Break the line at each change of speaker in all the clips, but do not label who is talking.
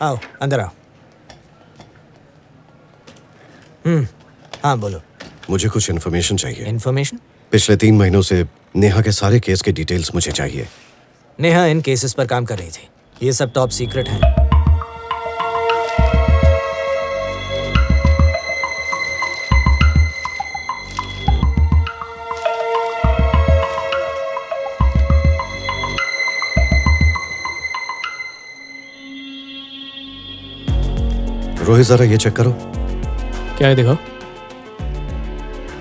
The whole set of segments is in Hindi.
आओ अंदर आओ। हाँ बोलो।
मुझे कुछ इन्फॉर्मेशन चाहिए।
इन्फॉर्मेशन?
पिछले 3 महीनों से नेहा के सारे केस के डिटेल्स मुझे चाहिए।
नेहा इन केसेस पर काम कर रही थी। ये सब टॉप सीक्रेट है।
रोहित जरा ये चेक करो।
क्या है दिखाओ।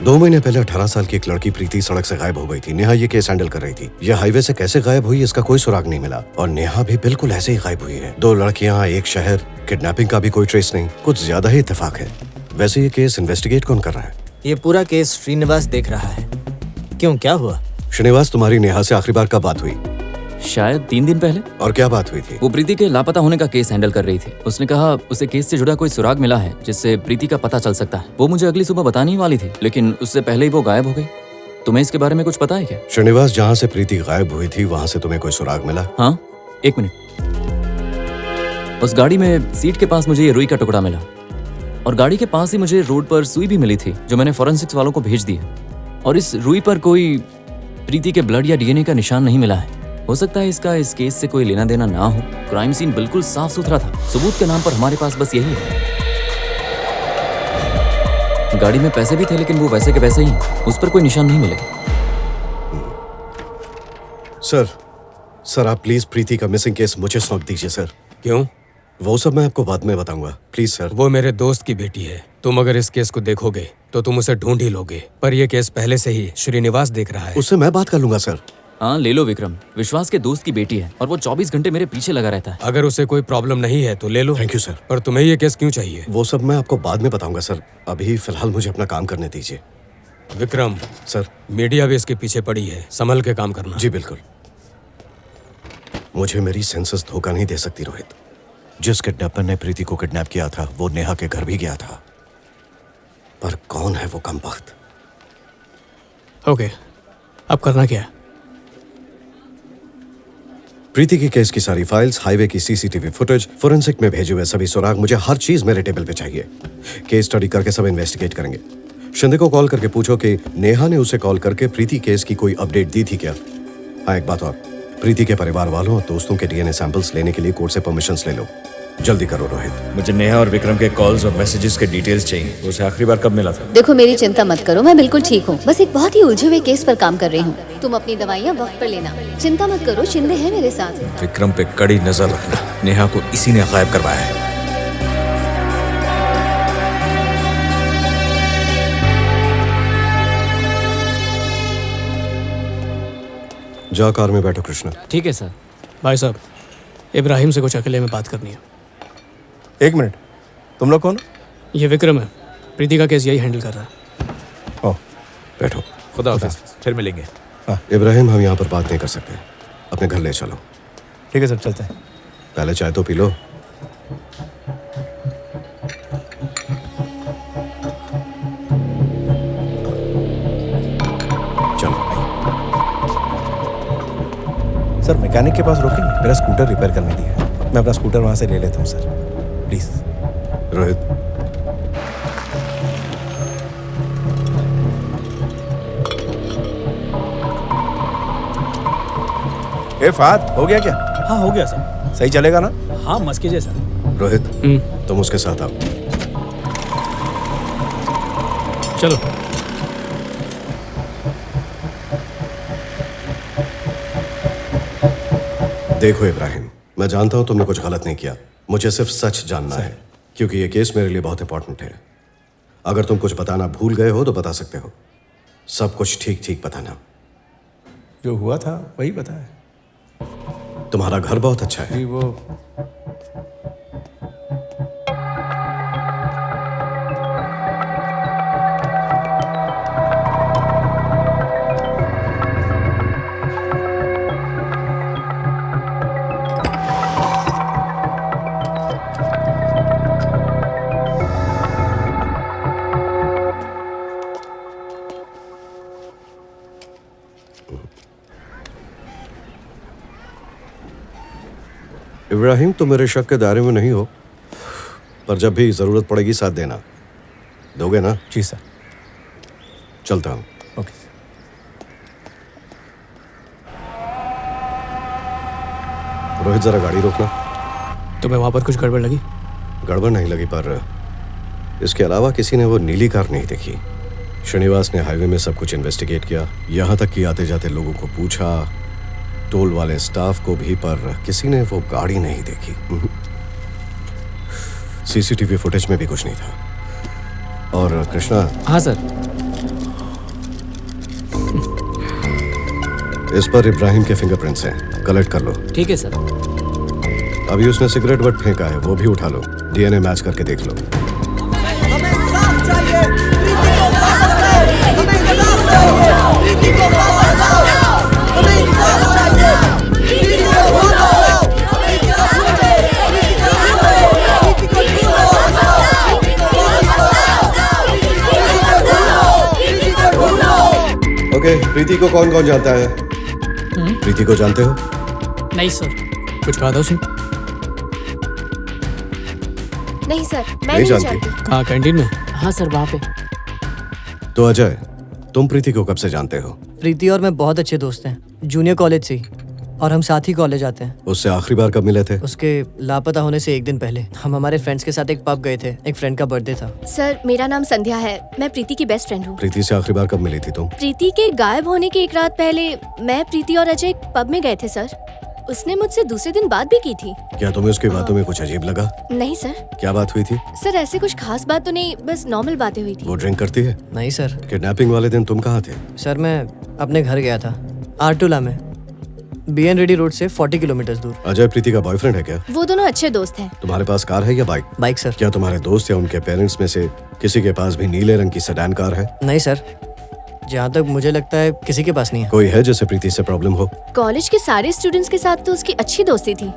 2 महीने पहले 18 साल की एक लड़की प्रीति सड़क से गायब हो गई थी। नेहा ये केस हैंडल कर रही थी। ये हाईवे से कैसे गायब हुई इसका कोई सुराग नहीं मिला और नेहा भी बिल्कुल ऐसे ही गायब हुई है। 2 लड़कियां, एक शहर, किडनैपिंग का भी कोई ट्रेस नहीं। कुछ ज्यादा ही इत्तेफाक है। वैसे ये केस इन्वेस्टिगेट कौन कर रहा है?
ये पूरा केस श्रीनिवास देख रहा है। क्यों, क्या हुआ?
श्रीनिवास, तुम्हारी नेहा से आखिरी बार कब बात हुई?
शायद 3 दिन पहले।
और क्या बात हुई थी?
वो प्रीति के लापता होने का केस हैंडल कर रही थी। उसने कहा उसे केस से जुड़ा कोई सुराग मिला है जिससे प्रीति का पता चल सकता है। वो मुझे अगली सुबह बताने ही वाली थी, लेकिन उससे पहले ही वो गायब हो गई। तुम्हें इसके बारे में कुछ पता है क्या?
श्रीनिवास, जहाँ से प्रीति गायब हुई थी वहाँ से तुम्हें कोई सुराग मिला?
हाँ, 1 मिनट। उस गाड़ी में सीट के पास मुझे ये रुई का टुकड़ा मिला और गाड़ी के पास ही मुझे रोड पर सुई भी मिली थी जो मैंने फॉरेंसिक्स वालों को भेज दी है। और इस रुई पर कोई प्रीति के ब्लड या डीएनए का निशान नहीं मिला है। हो सकता है इसका इस केस से कोई लेना देना ना हो। क्राइम सीन बिल्कुल साफ सुथरा था। सबूत के नाम पर हमारे पास बस यही है। गाड़ी में पैसे भी थे लेकिन वो वैसे के वैसे ही, उस पर कोई निशान नहीं मिले।
सर आप प्लीज प्रीति का मिसिंग केस मुझे सौंप दीजिए सर।
क्यों?
वो सब मैं आपको बाद में बताऊंगा, प्लीज सर।
वो मेरे दोस्त की बेटी है। तुम अगर इस केस को देखोगे तो तुम उसे ढूंढ ही लोगे, पर यह केस पहले से ही श्रीनिवास देख रहा है।
उससे मैं बात कर लूंगा सर।
हाँ ले लो विक्रम, विश्वास के दोस्त की बेटी है और वो 24 घंटे मेरे पीछे लगा रहता है।
अगर उसे कोई प्रॉब्लम नहीं है तो ले लो।
Thank you sir.
पर तुम्हें ये केस क्यों चाहिए?
वो सब मैं आपको बाद में बताऊंगा सर। अभी फिलहाल मुझे अपना काम करने दीजिए।
विक्रम
सर।
मीडिया भी इसके पीछे पड़ी है, संभल के काम करना।
जी बिल्कुल। मुझे मेरी सेंसेस धोखा नहीं दे सकती रोहित। जिस किडनैपर ने प्रीति को किडनैप किया था वो नेहा के घर भी गया था, पर कौन है वो कमबख्त?
ओके, अब करना क्या है?
प्रीति की केस की सारी फाइल्स, हाईवे की सीसीटीवी फुटेज, फोरेंसिक में भेजे हुए सभी सुराग, मुझे हर चीज मेरे टेबल पे चाहिए। केस स्टडी करके सब इन्वेस्टिगेट करेंगे। शिंदे को कॉल करके पूछो कि नेहा ने उसे कॉल करके प्रीति केस की कोई अपडेट दी थी क्या। हाँ, एक बात और, प्रीति के परिवार वालों और दोस्तों के डीएनए सैंपल्स लेने के लिए कोर्ट से परमिशंस ले लो। जल्दी करो रोहित।
मुझे नेहा और विक्रम के कॉल्स और मैसेजेस के डिटेल्स चाहिए। उसे आखिरी बार कब मिला था?
देखो मेरी चिंता मत करो, मैं बिल्कुल ठीक हूँ। बस एक बहुत ही उलझे हुए केस पर काम कर रही हूँ। तुम अपनी दवाइयाँ वक्त पर लेना, चिंता मत करो, शिंदे है मेरे साथ।
विक्रम पे कड़ी नजर रखना। नेहा को इसी ने गायब करवाया है।
जा कार में बैठो कृष्णा।
ठीक है सर।
भाई साहब, इब्राहिम से कुछ अकेले में बात करनी है।
1 मिनट, तुम लोग कौन?
ये विक्रम है, प्रीति का केस यही हैंडल कर रहा है।
ओह,
बैठो।
खुदा हाफिज, फिर मिलेंगे।
इब्राहिम, हम यहाँ पर बात नहीं कर सकते, अपने घर ले चलो।
ठीक है सर, चलते हैं।
पहले चाय तो पी लो। चलो।
सर मैकेनिक के पास रोकेंगे, मेरा स्कूटर रिपेयर करने दिया है। मैं अपना स्कूटर वहाँ से ले लेता हूँ सर, प्लीज।
रोहित,
ए फात, हो गया क्या?
हाँ हो गया सर।
सही चलेगा ना?
हाँ मस्त कीजिए सर।
रोहित, तुम उसके साथ आओ।
चलो।
देखो इब्राहिम, मैं जानता हूं तुमने कुछ गलत नहीं किया। मुझे सिर्फ सच जानना है, क्योंकि ये केस मेरे लिए बहुत इंपॉर्टेंट है। अगर तुम कुछ बताना भूल गए हो तो बता सकते हो। सब कुछ ठीक ठीक बताना।
जो हुआ था वही बताया।
तुम्हारा घर बहुत अच्छा है।
वो
इब्राहिम, तुम मेरे शक के दायरे में नहीं हो, पर जब भी जरूरत पड़ेगी साथ देना। दोगे ना?
जी सर।
चलता हूँ।
ओके।
रोहित, जरा गाड़ी रोकना।
तुम्हें वहां पर कुछ गड़बड़ लगी?
गड़बड़ नहीं लगी, पर इसके अलावा किसी ने वो नीली कार नहीं देखी। श्रीनिवास ने हाईवे में सब कुछ इन्वेस्टिगेट किया, यहाँ तक कि आते जाते लोगों को पूछा, टोल वाले स्टाफ को भी, पर किसी ने वो गाड़ी नहीं देखी। सीसीटीवी फुटेज में भी कुछ नहीं था। और कृष्णा,
हाँ सर।
इस पर इब्राहिम के फिंगरप्रिंट्स हैं, कलेक्ट कर लो।
ठीक है सर।
अभी उसने सिगरेट बट फेंका है, वो भी उठा लो, डीएनए मैच करके देख लो। ओके, प्रीति को कौन कौन जानता है? प्रीति को जानते हो?
नहीं सर।
कुछ कहा था उसने?
नहीं सर, मैं
नहीं
नहीं
जानती।
जानती।
कहाँ, कैंटीन में?
हाँ सर, वहाँ पे।
तो अजय, तुम प्रीति को कब से जानते हो?
प्रीति और मैं बहुत अच्छे दोस्त हैं, जूनियर कॉलेज से ही, और हम साथ ही कॉलेज आते हैं।
उससे आखिरी बार कब मिले थे?
उसके लापता होने से एक दिन पहले हम हमारे फ्रेंड्स के साथ एक पब गए थे, एक फ्रेंड का बर्थडे था।
सर, मेरा नाम संध्या है, मैं प्रीति की बेस्ट फ्रेंड हूँ।
प्रीति से आखिरी बार कब मिली थी तुम?
प्रीति के गायब होने के एक रात पहले मैं, प्रीति और अजय पब में गए थे सर। उसने मुझसे दूसरे दिन बात भी की थी।
क्या तुम्हें उसकी बातों में कुछ अजीब लगा?
नहीं सर।
क्या बात हुई थी?
सर, ऐसे कुछ खास बात तो नहीं, बस नॉर्मल बातें हुई थी।
वो ड्रिंक करती है?
नहीं सर।
किडनैपिंग वाले दिन तुम कहाँ थे?
सर, मैं अपने घर गया था, आरटूला में, BN रेड्डी रोड से 40 किलोमीटर दूर।
अजय प्रीति का बॉयफ्रेंड है क्या?
वो दोनों अच्छे दोस्त हैं।
तुम्हारे पास कार है या बाइक?
Bike sir.
क्या तुम्हारे दोस्त या उनके पेरेंट्स में से किसी के पास भी नीले रंग की सेडान कार है?
नहीं सर, जहाँ तक मुझे लगता है किसी के पास नहीं है।
कोई है जिसे प्रीति से प्रॉब्लम हो?
कॉलेज के सारे स्टूडेंट्स के साथ तो उसकी अच्छी दोस्ती थी,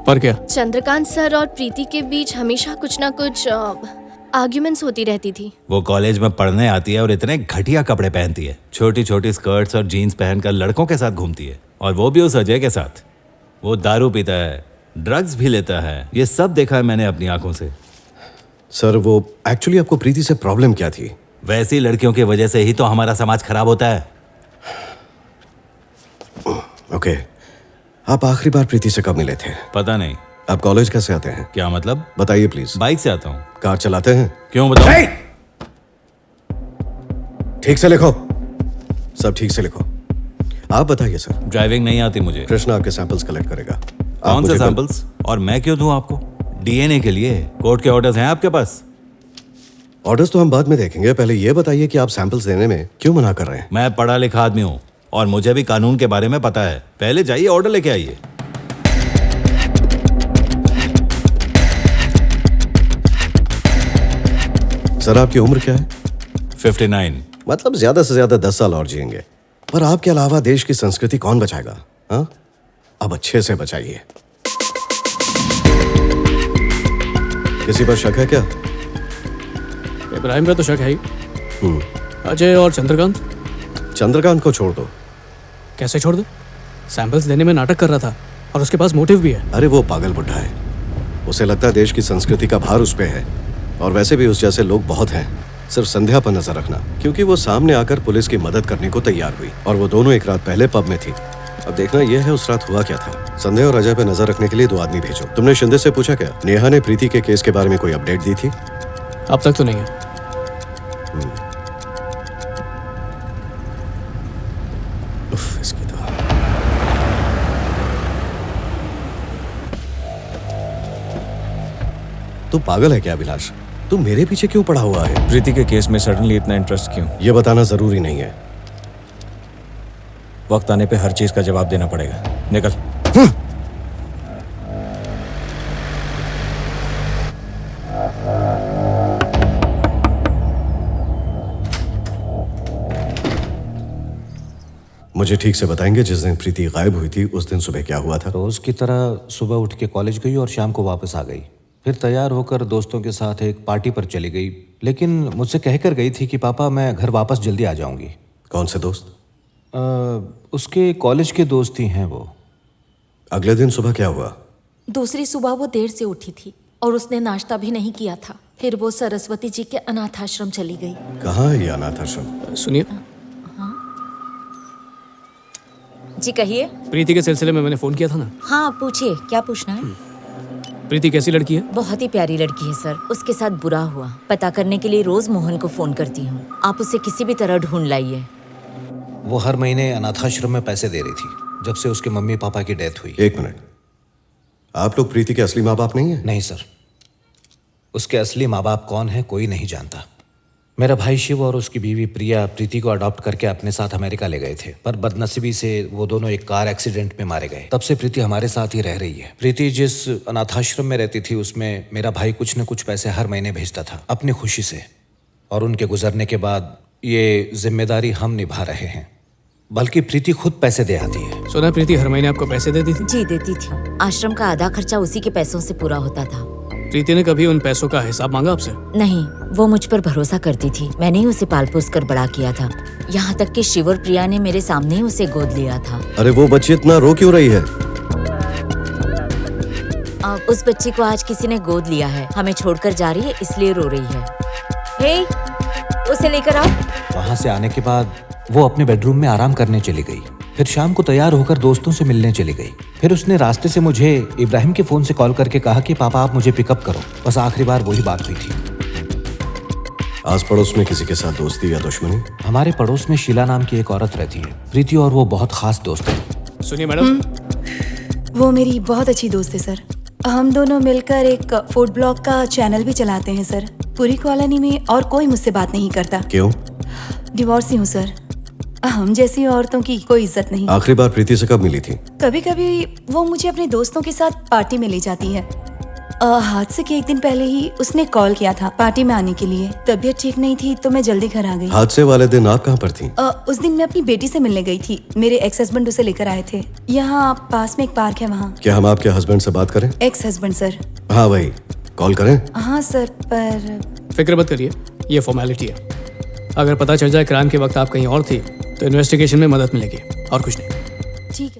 पर क्या?
चंद्रकांत सर और प्रीति के बीच हमेशा कुछ ना कुछ आर्ग्यूमेंट्स होती रहती थी।
वो कॉलेज में पढ़ने आती है और इतने घटिया कपड़े पहनती है, छोटी छोटी स्कर्ट्स और जीन्स पहनकर लड़कों के साथ घूमती है, और वो भी उस अजय के साथ। वो दारू पीता है, ड्रग्स भी लेता है, ये सब देखा है मैंने अपनी आंखों से।
सर, वो एक्चुअली आपको प्रीति से प्रॉब्लम क्या थी?
वैसी लड़कियों की वजह से ही तो हमारा समाज खराब होता है।
ओके, आप आखिरी बार प्रीति से कब मिले थे?
पता नहीं।
आप कॉलेज कैसे आते हैं?
क्या मतलब?
बताइए प्लीज।
बाइक से आता हूँ।
कार चलाते हैं?
क्यों बताऊं?
ठीक से लिखो, सब ठीक से लिखो। आप बताइए सर।
ड्राइविंग नहीं आती मुझे।
कृष्ण आपके सैंपल्स कलेक्ट करेगा। आप
कौन से
मुझे
सैंपल्स? और मैं क्यों दूं आपको? डीएनए के लिए कोर्ट के ऑर्डर्स हैं आपके पास?
ऑर्डर्स तो हम बाद में देखेंगे, पहले ये बताइए कि आप सैंपल्स देने में क्यों मना कर रहे हैं?
मैं पढ़ा लिखा आदमी हूँ और मुझे भी कानून के बारे में पता है। पहले जाइए ऑर्डर लेके आइए।
सर, आपकी उम्र क्या है?
59।
मतलब ज्यादा से ज्यादा 10 साल और जिएंगे, पर आपके अलावा देश की संस्कृति कौन बचाएगा? हाँ, अब अच्छे से बचाइए। किसी पर शक है क्या?
इब्राहिम का तो शक है ही। अजय और चंद्रकांत?
चंद्रकांत को छोड़ दो।
कैसे छोड़ दो? सैंपल्स देने में नाटक कर रहा था और उसके पास मोटिव भी है।
अरे वो पागल बुढ़ा है, उसे लगता है देश की संस्कृति का भार उस पे है, और वैसे भी उस जैसे लोग बहुत हैं। सिर्फ संध्या पर नजर रखना, क्योंकि वो सामने आकर पुलिस की मदद करने को तैयार हुई, और वो दोनों एक रात पहले पब में थी। अब देखना यह है उस रात हुआ क्या था। संध्या और अजय पे नजर रखने के लिए 2 आदमी भेजो। तुमने शिंदे से पूछा क्या? नेहा ने प्रीति के केस के बारे में कोई अपडेट दी थी?
अब तक तो नहीं है।
इसकी तो तू पागल है क्या अभिलाष? तू मेरे पीछे क्यों पड़ा हुआ है?
प्रीति के केस में सडनली इतना इंटरेस्ट क्यों?
ये बताना जरूरी नहीं है।
वक्त आने पे हर चीज का जवाब देना पड़ेगा। निकल।
मुझे ठीक से बताएंगे, जिस दिन प्रीति गायब हुई थी उस दिन सुबह क्या हुआ था?
रोज की तरह सुबह उठ के कॉलेज गई और शाम को वापस आ गई। फिर तैयार होकर दोस्तों के साथ एक पार्टी पर चली गई, लेकिन मुझसे कहकर गई थी कि पापा मैं घर वापस जल्दी आ जाऊंगी।
कौन से दोस्त?
उसके कॉलेज के दोस्त ही हैं वो।
अगले दिन सुबह क्या हुआ?
दूसरी सुबह वो देर से उठी थी और उसने नाश्ता भी नहीं किया था। फिर वो सरस्वती जी के अनाथ आश्रम चली गई।
कहाँ है ये अनाथ आश्रम?
सुनिए,
जी कहिए।
प्रीति के सिलसिले में मैंने फोन किया था ना।
हाँ पूछिए, क्या पूछना है?
प्रीति कैसी लड़की है?
बहुत ही प्यारी लड़की है सर। उसके साथ बुरा हुआ, पता करने के लिए रोज मोहन को फोन करती हूँ। आप उसे किसी भी तरह ढूंढ लाइए।
वो हर महीने अनाथाश्रम में पैसे दे रही थी जब से उसके मम्मी पापा की डेथ हुई।
एक मिनट, आप लोग प्रीति के असली माँ बाप नहीं है?
नहीं सर, उसके असली माँ बाप कौन है कोई नहीं जानता। मेरा भाई शिव और उसकी बीवी प्रिया प्रीति को अडॉप्ट करके अपने साथ अमेरिका ले गए थे, पर बदनसीबी से वो दोनों एक कार एक्सीडेंट में मारे गए। तब से प्रीति हमारे साथ ही रह रही है। प्रीति जिस अनाथाश्रम में रहती थी उसमें मेरा भाई कुछ न कुछ पैसे हर महीने भेजता था अपनी खुशी से, और उनके गुजरने के बाद ये जिम्मेदारी हम निभा रहे हैं। बल्कि प्रीति खुद पैसे दे आती है।
सुना प्रीति हर महीने आपको पैसे देती थी?
जी देती थी। आश्रम का आधा खर्चा उसी के पैसों से पूरा होता था।
प्रीति ने कभी उन पैसों का हिसाब मांगा आपसे?
नहीं, वो मुझ पर भरोसा करती थी। मैंने ही उसे पाल पोस कर बड़ा किया था। यहाँ तक कि शिव और प्रिया ने मेरे सामने ही उसे गोद लिया था।
अरे वो बच्ची इतना रो क्यों रही है?
उस बच्ची को आज किसी ने गोद लिया है, हमें छोड़कर जा रही है इसलिए रो रही है। हे, उसे लेकर आओ।
वहां से आने के बाद वो अपने बेडरूम में आराम करने चली गई। फिर शाम को तैयार होकर दोस्तों से मिलने चली गई। फिर उसने रास्ते से मुझे इब्राहिम के फोन से कॉल करके कहा कि पापा आप मुझे पिकअप करो। बस आखिरी बार वही बात हुई थी।
आस पड़ोस में किसी के साथ दोस्ती या दुश्मनी?
हमारे पड़ोस में शीला नाम की एक औरत रहती है। प्रीति और वो बहुत खास दोस्त है।
सुनिए मैडम,
वो मेरी बहुत अच्छी दोस्त है सर। हम दोनों मिलकर एक फूड ब्लॉग का चैनल भी चलाते हैं सर। पूरी कॉलोनी में और कोई मुझसे बात नहीं करता।
क्यों?
डिवोर्सी हूँ सर। हम जैसी औरतों की कोई इज्जत नहीं।
आखिरी बार प्रीति से कब मिली थी?
कभी कभी वो मुझे अपने दोस्तों के साथ पार्टी में ले जाती है। हादसे के एक दिन पहले ही उसने कॉल किया था पार्टी में आने के लिए। तबीयत ठीक नहीं थी तो मैं जल्दी घर आ गई।
हादसे वाले दिन आप कहाँ पर थी?
उस दिन मैं अपनी बेटी से मिलने गई थी। मेरे एक्स हस्बैंड उसे लेकर आए थे। यहाँ पास में एक पार्क है, वहाँ।
क्या हम आपके हस्बैंड से बात करें?
Ex husband sir.
हाँ वही, कॉल करें?
हाँ सर, पर
फिक्र मत करिए, ये फॉर्मेलिटी है। अगर पता चल जाए क्राइम के वक्त आप कहीं और थी तो इन्वेस्टिगेशन में मदद मिलेगी, और कुछ नहीं।
ठीक है।